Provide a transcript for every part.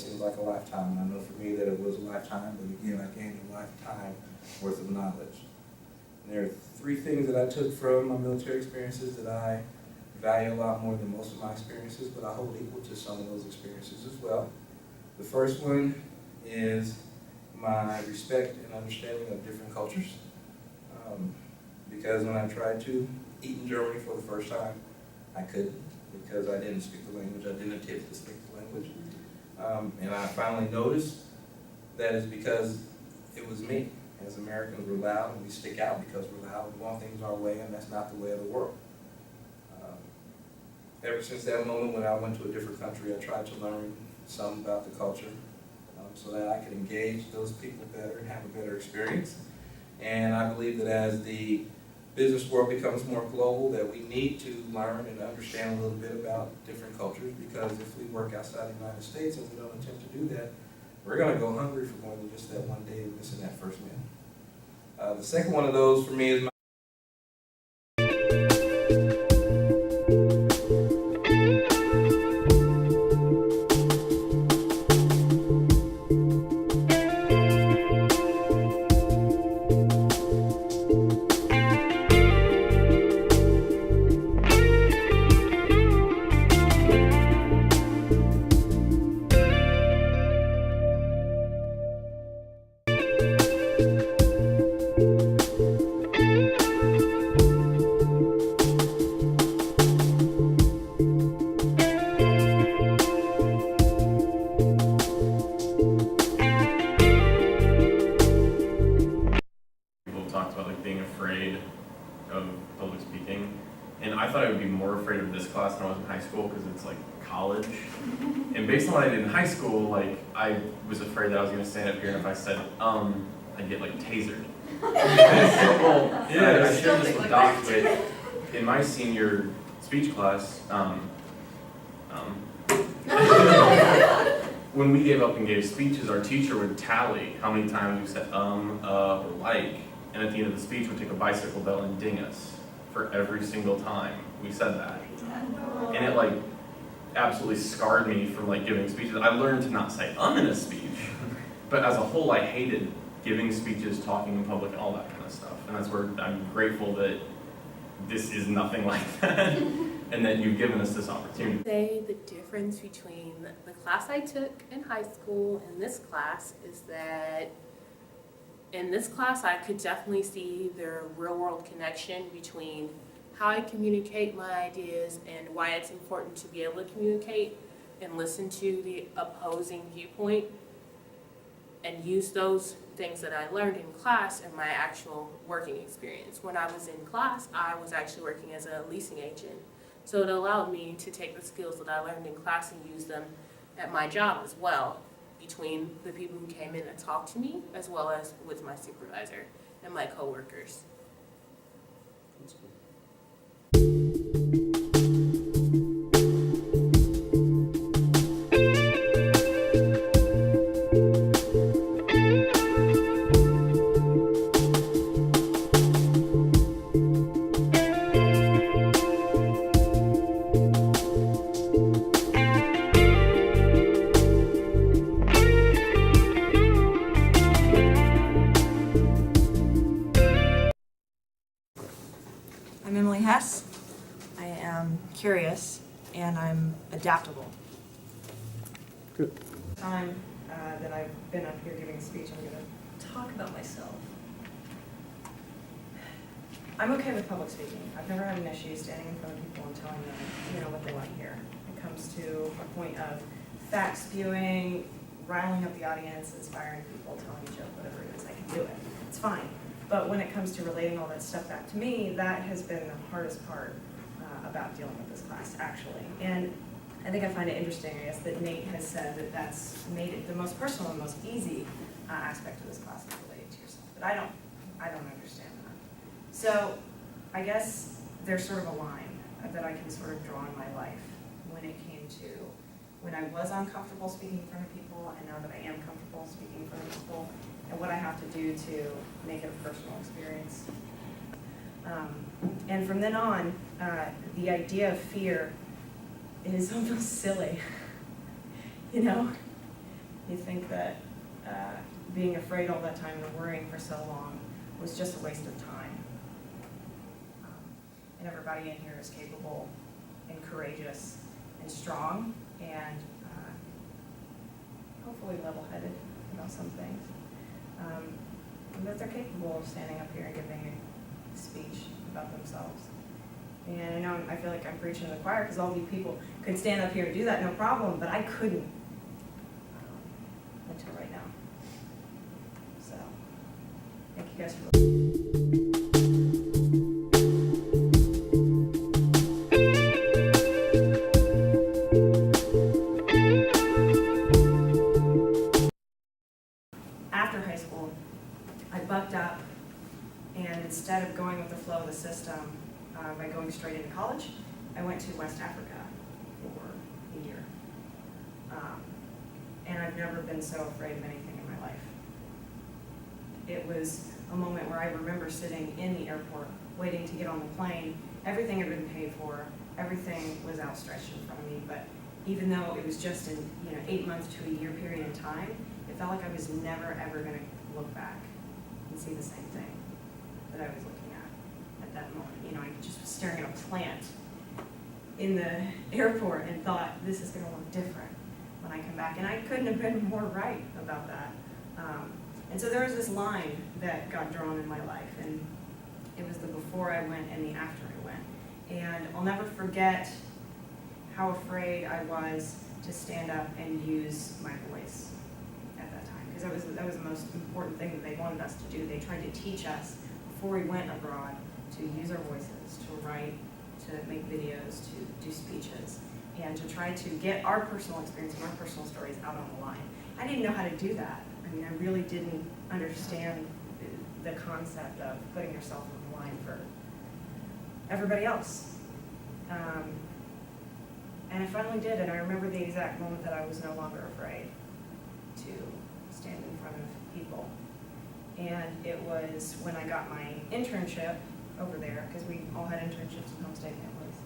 seems like a lifetime. And I know for me that it was a lifetime, but again, I gained a lifetime worth of knowledge. And there are 3 things that I took from my military experiences that I value a lot more than most of my experiences, but I hold equal to some of those experiences as well. The first one is my respect and understanding of different cultures. Because when I tried to eat in Germany for the first time, I couldn't, because I didn't speak the language. I didn't attempt to speak the language. And I finally noticed that is because it was me. As Americans, we're loud and we stick out because we're loud. We want things our way, and that's not the way of the world. Ever since that moment when I went to a different country, I tried to learn some about the culture so that I could engage those people better and have a better experience. And I believe that as the business world becomes more global, that we need to learn and understand a little bit about different cultures, because if we work outside the United States and we don't attempt to do that, we're going to go hungry for more than just that one day of missing that first meal. The second one of those for me is of public speaking, and I thought I would be more afraid of this class when I was in high school because it's like college. And based on what I did in high school, like I was afraid that I was going to stand up here and if I said I'd get like tasered. Well, yeah, I shared this with Doc, but in my senior speech class, when we gave up and gave speeches, our teacher would tally how many times we said or like. And at the end of the speech, we'd take a bicycle bell and ding us for every single time we said that. And it like absolutely scarred me from like giving speeches. I learned to not say in a speech, but as a whole, I hated giving speeches, talking in public, and all that kind of stuff. And that's where I'm grateful that this is nothing like that, and that you've given us this opportunity. Say the difference between the class I took in high school and this class is that in this class, I could definitely see the real-world connection between how I communicate my ideas and why it's important to be able to communicate and listen to the opposing viewpoint and use those things that I learned in class in my actual working experience. When I was in class, I was actually working as a leasing agent. So it allowed me to take the skills that I learned in class and use them at my job as well, between the people who came in and talked to me, as well as with my supervisor and my coworkers. That's cool. I'm Emily Hess. I am curious and I'm adaptable. Good. Time that I've been up here giving a speech, I'm going to talk about myself. I'm okay with public speaking. I've never had an issue standing in front of people and telling them, what they want to hear. It comes to a point of fact spewing, riling up the audience, inspiring people, telling a joke, whatever it is, I can do it. It's fine. But when it comes to relating all that stuff back to me, that has been the hardest part about dealing with this class, actually. And I think I find it interesting, I guess, that Nate has said that that's made it the most personal and most easy aspect of this class is relating to yourself. But I don't understand that. So I guess there's sort of a line that I can sort of draw in my life when it came to when I was uncomfortable speaking in front of people, and now that I am comfortable speaking in front of people, and what I have to do to make it a personal experience. And from then on, the idea of fear is almost silly, that being afraid all that time and worrying for so long was just a waste of time. And everybody in here is capable and courageous and strong and hopefully level-headed about some things. And that they're capable of standing up here and giving a speech about themselves. And I know I feel like I'm preaching to the choir because all of you people could stand up here and do that, no problem, but I couldn't until right now. So, thank you guys for After high school, I bucked up, and instead of going with the flow of the system by going straight into college, I went to West Africa for a year. And I've never been so afraid of anything in my life. It was a moment where I remember sitting in the airport, waiting to get on the plane. Everything had been paid for, everything was outstretched in front of me, but even though it was just an 8 months to a year period in time, it felt like I was never ever going to look back and see the same thing that I was looking at that moment. I just was staring at a plant in the airport and thought, this is going to look different when I come back. And I couldn't have been more right about that. And so there was this line that got drawn in my life, and it was the before I went and the after I went. And I'll never forget how afraid I was to stand up and use my voice at that time, because that was the most important thing that they wanted us to do. They tried to teach us before we went abroad to use our voices, to write, to make videos, to do speeches, and to try to get our personal experience and our personal stories out on the line. I didn't know how to do that. I really didn't understand the concept of putting yourself on the line for everybody else. And I finally did, and I remember the exact moment that I was no longer afraid to stand in front of people. And it was when I got my internship over there, because we all had internships in homestay families.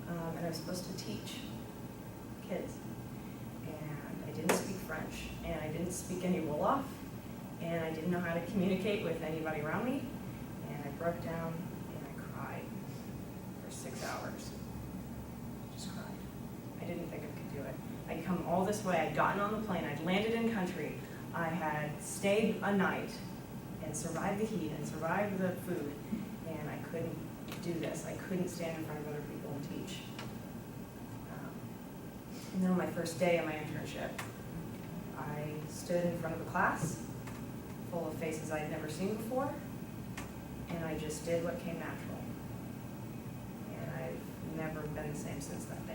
And I was supposed to teach kids. And I didn't speak French, and I didn't speak any Wolof, and I didn't know how to communicate with anybody around me. And I broke down and I cried for 6 hours. Just cried. I didn't think I could do it. I'd come all this way, I'd gotten on the plane, I'd landed in country, I had stayed a night and survived the heat and survived the food, and I couldn't do this. I couldn't stand in front of other people and teach. And then on my first day of my internship, I stood in front of a class full of faces I had never seen before, and I just did what came natural. And I've never been the same since that day.